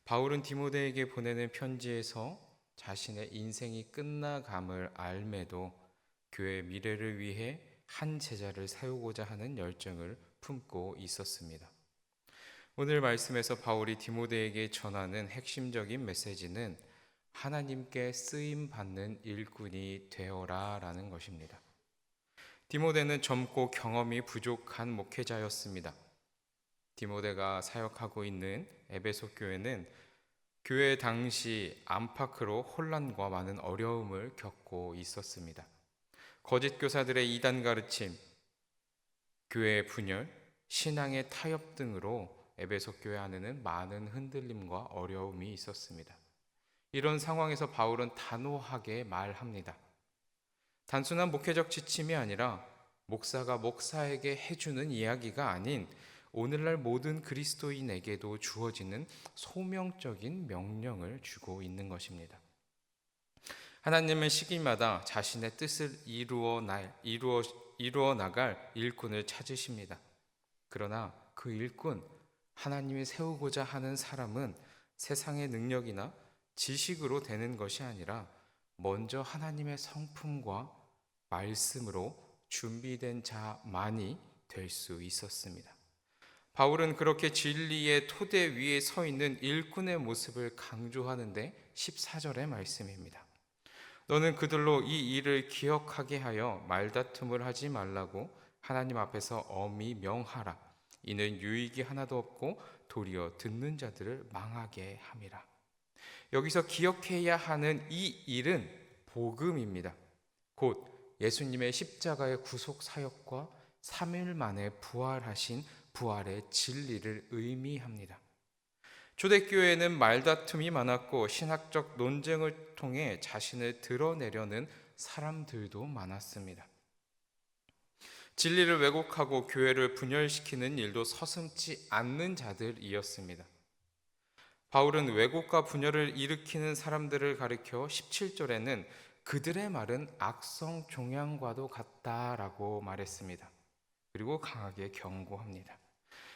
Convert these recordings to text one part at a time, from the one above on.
바울은 디모데에게 보내는 편지에서 자신의 인생이 끝나감을 알매도 교회의 미래를 위해 한 제자를 세우고자 하는 열정을 품고 있었습니다. 오늘 말씀에서 바울이 디모데에게 전하는 핵심적인 메시지는 하나님께 쓰임 받는 일꾼이 되어라 라는 것입니다. 디모데는 젊고 경험이 부족한 목회자였습니다. 디모데가 사역하고 있는 에베소 교회는 교회 당시 안팎으로 혼란과 많은 어려움을 겪고 있었습니다. 거짓 교사들의 이단 가르침, 교회의 분열, 신앙의 타협 등으로 에베소 교회 안에는 많은 흔들림과 어려움이 있었습니다. 이런 상황에서 바울은 단호하게 말합니다. 단순한 목회적 지침이 아니라 목사가 목사에게 해주는 이야기가 아닌 오늘날 모든 그리스도인에게도 주어지는 소명적인 명령을 주고 있는 것입니다. 하나님은 시기마다 자신의 뜻을 이루어 나갈 일꾼을 찾으십니다. 그러나 그 일꾼, 하나님이 세우고자 하는 사람은 세상의 능력이나 지식으로 되는 것이 아니라 먼저 하나님의 성품과 말씀으로 준비된 자만이 될 수 있었습니다. 바울은 그렇게 진리의 토대 위에 서 있는 일꾼의 모습을 강조하는데 14절의 말씀입니다. 너는 그들로 이 일을 기억하게 하여 말다툼을 하지 말라고 하나님 앞에서 엄히 명하라. 이는 유익이 하나도 없고 도리어 듣는 자들을 망하게 함이라. 여기서 기억해야 하는 이 일은 복음입니다. 곧 예수님의 십자가의 구속 사역과 3일 만에 부활하신 부활의 진리를 의미합니다. 초대교회는 말다툼이 많았고 신학적 논쟁을 통해 자신을 드러내려는 사람들도 많았습니다. 진리를 왜곡하고 교회를 분열시키는 일도 서슴지 않는 자들이었습니다. 바울은 왜곡과 분열을 일으키는 사람들을 가리켜 17절에는 그들의 말은 악성 종양과도 같다라고 말했습니다. 그리고 강하게 경고합니다.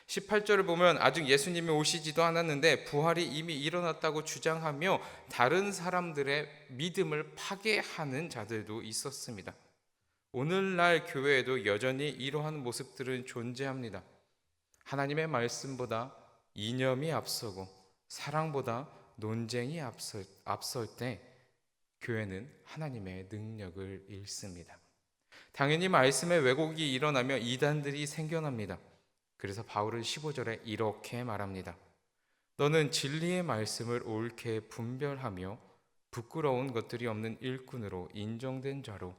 18절을 보면 아직 예수님이 오시지도 않았는데 부활이 이미 일어났다고 주장하며 다른 사람들의 믿음을 파괴하는 자들도 있었습니다. 오늘날 교회에도 여전히 이러한 모습들은 존재합니다. 하나님의 말씀보다 이념이 앞서고 사랑보다 논쟁이 앞설 때 교회는 하나님의 능력을 잃습니다. 당연히 말씀의 왜곡이 일어나며 이단들이 생겨납니다. 그래서 바울은 15절에 이렇게 말합니다. 너는 진리의 말씀을 옳게 분별하며 부끄러운 것들이 없는 일꾼으로 인정된 자로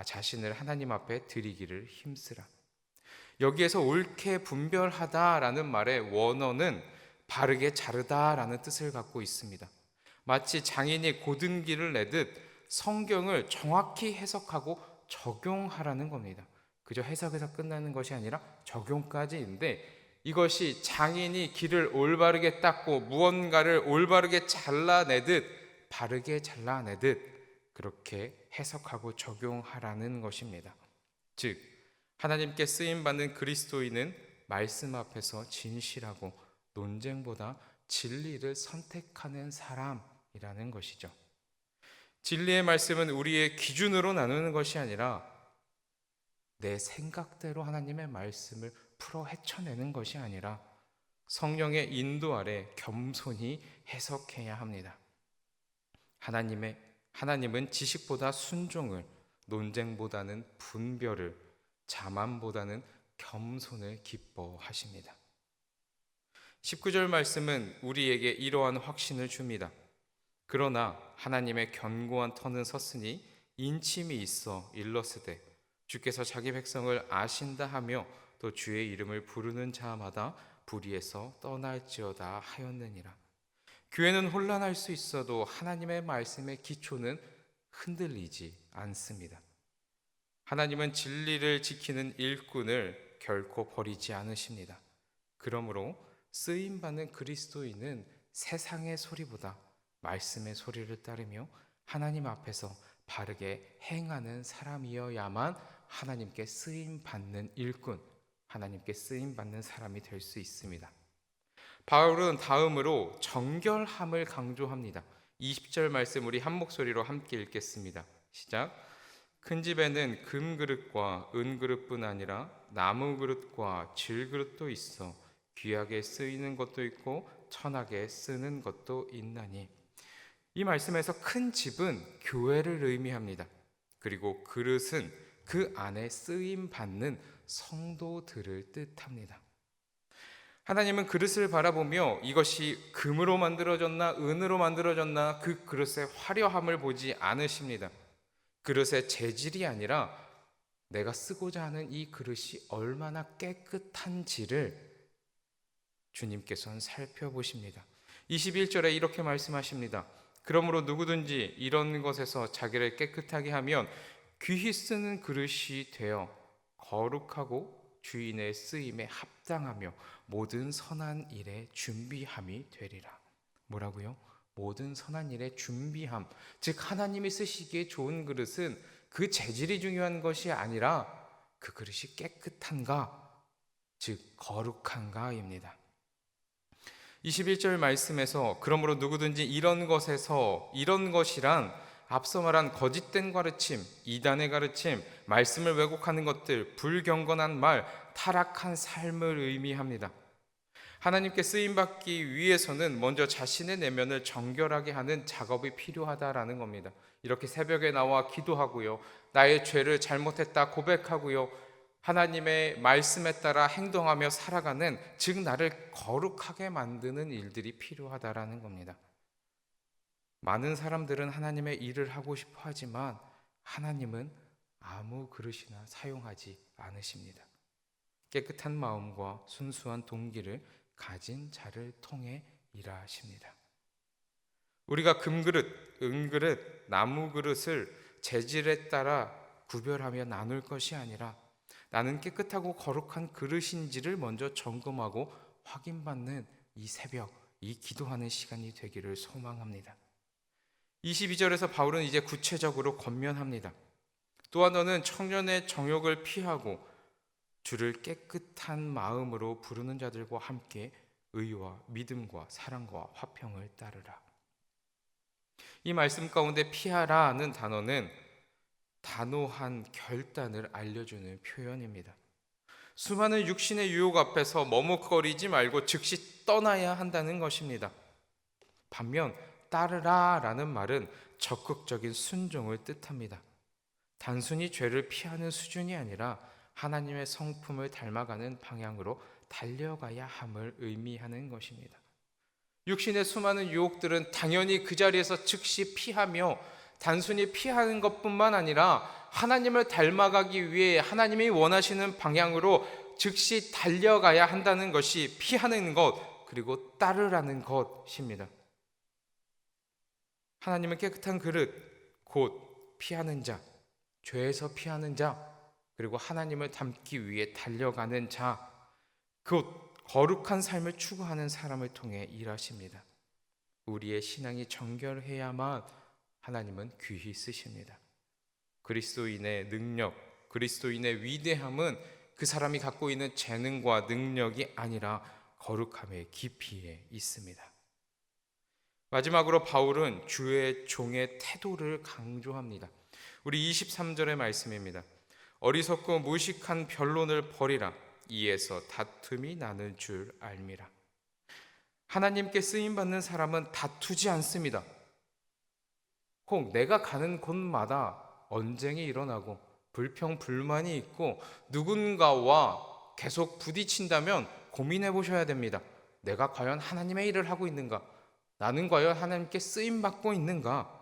자신을 하나님 앞에 드리기를 힘쓰라. 여기에서 옳게 분별하다라는 말의 원어는 바르게 자르다라는 뜻을 갖고 있습니다. 마치 장인이 고등기를 내듯 성경을 정확히 해석하고 적용하라는 겁니다. 그저 해석에서 끝나는 것이 아니라 적용까지인데 이것이 장인이 길을 올바르게 닦고 무언가를 올바르게 잘라내듯 바르게 잘라내듯 그렇게 해석하고 적용하라는 것입니다. 즉 하나님께 쓰임받는 그리스도인은 말씀 앞에서 진실하고 논쟁보다 진리를 선택하는 사람이라는 것이죠. 진리의 말씀은 우리의 기준으로 나누는 것이 아니라 내 생각대로 하나님의 말씀을 풀어 헤쳐내는 것이 아니라 성령의 인도 아래 겸손히 해석해야 합니다. 하나님은 지식보다 순종을, 논쟁보다는 분별을, 자만보다는 겸손을 기뻐하십니다. 19절 말씀은 우리에게 이러한 확신을 줍니다. 그러나 하나님의 견고한 터는 섰으니 인침이 있어 일러스되 주께서 자기 백성을 아신다 하며 또 주의 이름을 부르는 자마다 불의에서 떠날지어다 하였느니라. 교회는 혼란할 수 있어도 하나님의 말씀의 기초는 흔들리지 않습니다. 하나님은 진리를 지키는 일꾼을 결코 버리지 않으십니다. 그러므로 쓰임받는 그리스도인은 세상의 소리보다 말씀의 소리를 따르며 하나님 앞에서 바르게 행하는 사람이어야만 하나님께 쓰임받는 일꾼, 하나님께 쓰임받는 사람이 될 수 있습니다. 바울은 다음으로 정결함을 강조합니다. 20절 말씀 우리 한 목소리로 함께 읽겠습니다. 시작. 큰 집에는 금그릇과 은그릇뿐 아니라 나무그릇과 질그릇도 있어 귀하게 쓰이는 것도 있고 천하게 쓰는 것도 있나니. 이 말씀에서 큰 집은 교회를 의미합니다. 그리고 그릇은 그 안에 쓰임 받는 성도들을 뜻합니다. 하나님은 그릇을 바라보며 이것이 금으로 만들어졌나 은으로 만들어졌나 그 그릇의 화려함을 보지 않으십니다. 그릇의 재질이 아니라 내가 쓰고자 하는 이 그릇이 얼마나 깨끗한지를 주님께서는 살펴보십니다. 21절에 이렇게 말씀하십니다. 그러므로 누구든지 이런 것에서 자기를 깨끗하게 하면 귀히 쓰는 그릇이 되어 거룩하고 주인의 쓰임에 합당하며 모든 선한 일에 준비함이 되리라. 뭐라고요? 모든 선한 일에 준비함. 즉 하나님이 쓰시기에 좋은 그릇은 그 재질이 중요한 것이 아니라 그 그릇이 깨끗한가, 즉 거룩한가입니다. 21절 말씀에서 그러므로 누구든지 이런 것에서, 이런 것이란 앞서 말한 거짓된 가르침, 이단의 가르침, 말씀을 왜곡하는 것들, 불경건한 말, 타락한 삶을 의미합니다. 하나님께 쓰임받기 위해서는 먼저 자신의 내면을 정결하게 하는 작업이 필요하다라는 겁니다. 이렇게 새벽에 나와 기도하고요, 나의 죄를 잘못했다 고백하고요, 하나님의 말씀에 따라 행동하며 살아가는, 즉 나를 거룩하게 만드는 일들이 필요하다라는 겁니다. 많은 사람들은 하나님의 일을 하고 싶어 하지만 하나님은 아무 그릇이나 사용하지 않으십니다. 깨끗한 마음과 순수한 동기를 가진 자를 통해 일하십니다. 우리가 금그릇, 은그릇, 나무그릇을 재질에 따라 구별하며 나눌 것이 아니라 나는 깨끗하고 거룩한 그릇인지를 먼저 점검하고 확인받는 이 새벽, 이 기도하는 시간이 되기를 소망합니다. 22절에서 바울은 이제 구체적으로 권면합니다. 또한 너는 청년의 정욕을 피하고 주를 깨끗한 마음으로 부르는 자들과 함께 의와 믿음과 사랑과 화평을 따르라. 이 말씀 가운데 피하라는 단어는 단호한 결단을 알려주는 표현입니다. 수많은 육신의 유혹 앞에서 머뭇거리지 말고 즉시 떠나야 한다는 것입니다. 반면 따르라라는 말은 적극적인 순종을 뜻합니다. 단순히 죄를 피하는 수준이 아니라 하나님의 성품을 닮아가는 방향으로 달려가야 함을 의미하는 것입니다. 육신의 수많은 유혹들은 당연히 그 자리에서 즉시 피하며 단순히 피하는 것뿐만 아니라 하나님을 닮아가기 위해 하나님이 원하시는 방향으로 즉시 달려가야 한다는 것이 피하는 것, 그리고 따르라는 것입니다. 하나님은 깨끗한 그릇, 곧 피하는 자, 죄에서 피하는 자, 그리고 하나님을 닮기 위해 달려가는 자, 곧 거룩한 삶을 추구하는 사람을 통해 일하십니다. 우리의 신앙이 정결해야만 하나님은 귀히 쓰십니다. 그리스도인의 능력, 그리스도인의 위대함은 그 사람이 갖고 있는 재능과 능력이 아니라 거룩함의 깊이에 있습니다. 마지막으로 바울은 주의 종의 태도를 강조합니다. 우리 23절의 말씀입니다. 어리석고 무식한 변론을 버리라. 이에서 다툼이 나는 줄 알미라. 하나님께 쓰임받는 사람은 다투지 않습니다. 혹 내가 가는 곳마다 언쟁이 일어나고 불평, 불만이 있고 누군가와 계속 부딪힌다면 고민해 보셔야 됩니다. 내가 과연 하나님의 일을 하고 있는가? 나는 과연 하나님께 쓰임받고 있는가?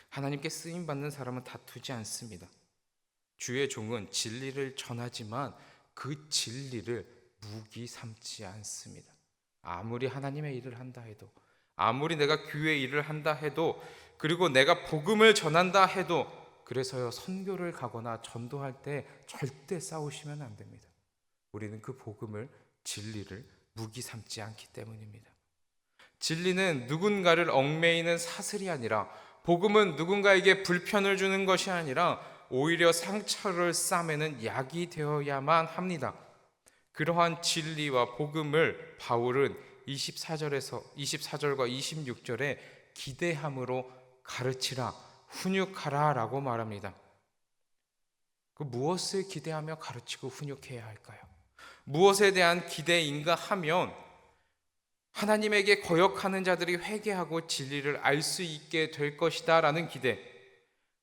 하나님께 쓰임받는 사람은 다투지 않습니다. 주의 종은 진리를 전하지만 그 진리를 무기 삼지 않습니다. 아무리 하나님의 일을 한다 해도, 아무리 내가 교회 일을 한다 해도, 그리고 내가 복음을 전한다 해도, 그래서요 선교를 가거나 전도할 때 절대 싸우시면 안 됩니다. 우리는 그 복음을, 진리를 무기 삼지 않기 때문입니다. 진리는 누군가를 얽매이는 사슬이 아니라, 복음은 누군가에게 불편을 주는 것이 아니라 오히려 상처를 싸매는 약이 되어야만 합니다. 그러한 진리와 복음을 바울은 24절과 26절에 기대함으로 가르치라, 훈육하라 라고 말합니다. 그 무엇을 기대하며 가르치고 훈육해야 할까요? 무엇에 대한 기대인가 하면 하나님에게 거역하는 자들이 회개하고 진리를 알 수 있게 될 것이다 라는 기대,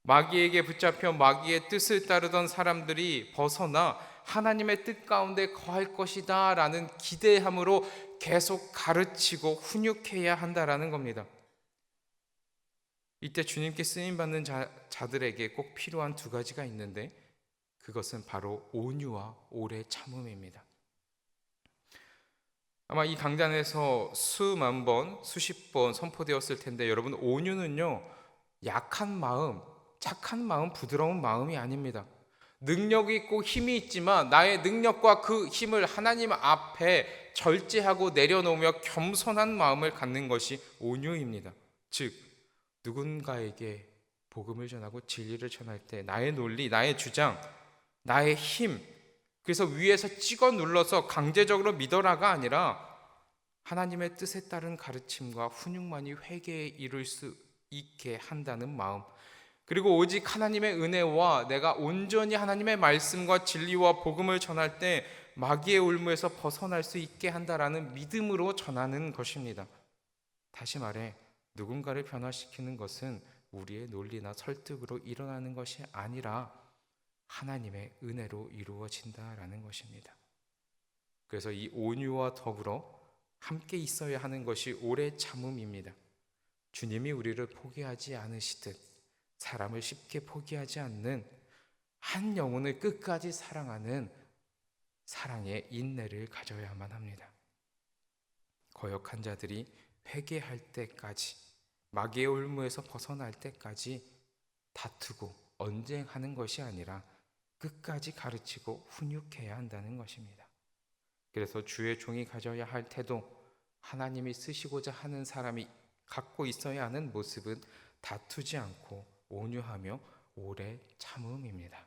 마귀에게 붙잡혀 마귀의 뜻을 따르던 사람들이 벗어나 하나님의 뜻 가운데 거할 것이다 라는 기대함으로 계속 가르치고 훈육해야 한다라는 겁니다. 이때 주님께 쓰임받는 자들에게 꼭 필요한 두 가지가 있는데 그것은 바로 온유와 오래 참음입니다. 아마 이 강단에서 수만 번, 수십 번 선포되었을 텐데 여러분, 온유는요, 약한 마음, 착한 마음, 부드러운 마음이 아닙니다. 능력이 있고 힘이 있지만 나의 능력과 그 힘을 하나님 앞에 절제하고 내려놓으며 겸손한 마음을 갖는 것이 온유입니다. 즉, 누군가에게 복음을 전하고 진리를 전할 때 나의 논리, 나의 주장, 나의 힘, 그래서 위에서 찍어 눌러서 강제적으로 믿어라가 아니라 하나님의 뜻에 따른 가르침과 훈육만이 회개에 이룰 수 있게 한다는 마음, 그리고 오직 하나님의 은혜와 내가 온전히 하나님의 말씀과 진리와 복음을 전할 때 마귀의 올무에서 벗어날 수 있게 한다라는 믿음으로 전하는 것입니다. 다시 말해, 누군가를 변화시키는 것은 우리의 논리나 설득으로 일어나는 것이 아니라 하나님의 은혜로 이루어진다라는 것입니다. 그래서 이 온유와 더불어 함께 있어야 하는 것이 오래 참음입니다. 주님이 우리를 포기하지 않으시듯 사람을 쉽게 포기하지 않는, 한 영혼을 끝까지 사랑하는 사랑의 인내를 가져야만 합니다. 거역한 자들이 회개할 때까지, 마귀의 올무에서 벗어날 때까지 다투고 언쟁하는 것이 아니라 끝까지 가르치고 훈육해야 한다는 것입니다. 그래서 주의 종이 가져야 할 태도, 하나님이 쓰시고자 하는 사람이 갖고 있어야 하는 모습은 다투지 않고 온유하며 오래 참음입니다.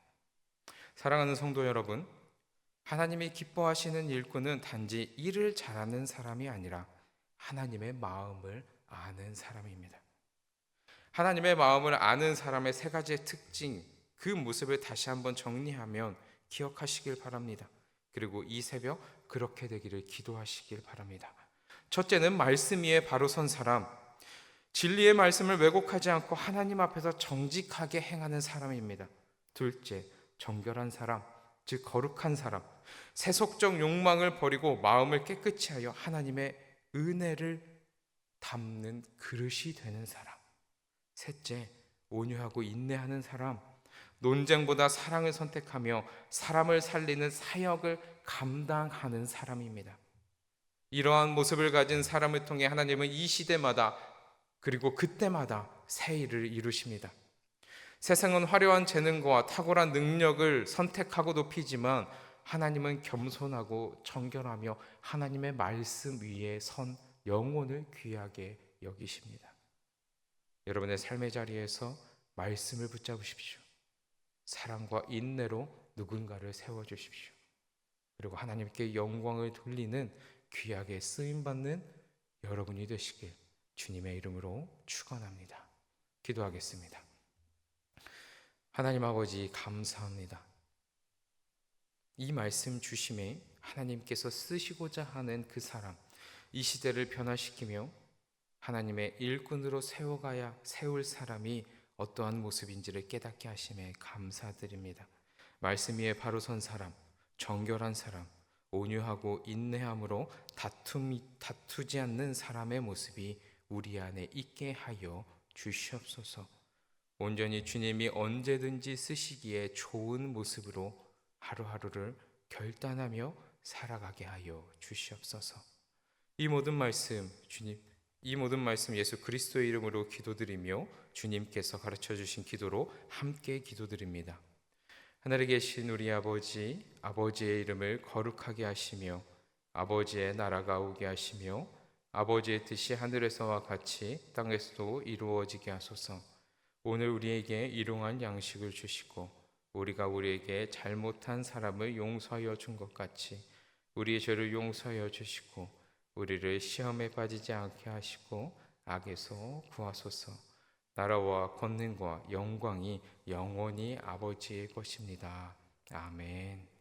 사랑하는 성도 여러분, 하나님이 기뻐하시는 일꾼은 단지 일을 잘하는 사람이 아니라 하나님의 마음을 아는 사람입니다. 하나님의 마음을 아는 사람의 세 가지의 특징, 그 모습을 다시 한번 정리하면 기억하시길 바랍니다. 그리고 이 새벽 그렇게 되기를 기도하시길 바랍니다. 첫째는 말씀 위에 바로 선 사람, 진리의 말씀을 왜곡하지 않고 하나님 앞에서 정직하게 행하는 사람입니다. 둘째, 정결한 사람, 즉 거룩한 사람, 세속적 욕망을 버리고 마음을 깨끗이 하여 하나님의 은혜를 담는 그릇이 되는 사람. 셋째, 온유하고 인내하는 사람, 논쟁보다 사랑을 선택하며 사람을 살리는 사역을 감당하는 사람입니다. 이러한 모습을 가진 사람을 통해 하나님은 이 시대마다 그리고 그때마다 새 일을 이루십니다. 세상은 화려한 재능과 탁월한 능력을 선택하고 높이지만 하나님은 겸손하고 정결하며 하나님의 말씀 위에 선 영혼을 귀하게 여기십니다. 여러분의 삶의 자리에서 말씀을 붙잡으십시오. 사랑과 인내로 누군가를 세워주십시오. 그리고 하나님께 영광을 돌리는 귀하게 쓰임받는 여러분이 되시길 주님의 이름으로 축원합니다. 기도하겠습니다. 하나님 아버지, 감사합니다. 이 말씀 주심에 하나님께서 쓰시고자 하는 그 사람, 이 시대를 변화시키며 하나님의 일꾼으로 세울 사람이 어떠한 모습인지를 깨닫게 하심에 감사드립니다. 말씀 위에 바로 선 사람, 정결한 사람, 온유하고 인내함으로 다투지 않는 사람의 모습이 우리 안에 있게 하여 주시옵소서. 온전히 주님이 언제든지 쓰시기에 좋은 모습으로 하루하루를 결단하며 살아가게 하여 주시옵소서. 이 모든 말씀 예수 그리스도의 이름으로 기도드리며 주님께서 가르쳐 주신 기도로 함께 기도드립니다. 하늘에 계신 우리 아버지, 아버지의 이름을 거룩하게 하시며 아버지의 나라가 오게 하시며 아버지의 뜻이 하늘에서와 같이 땅에서도 이루어지게 하소서. 오늘 우리에게 일용할 양식을 주시고 우리가 우리에게 잘못한 사람을 용서하여 준 것 같이 우리의 죄를 용서하여 주시고 우리를 시험에 빠지지 않게 하시고 악에서 구하소서. 나라와 권능과 영광이 영원히 아버지의 것입니다. 아멘.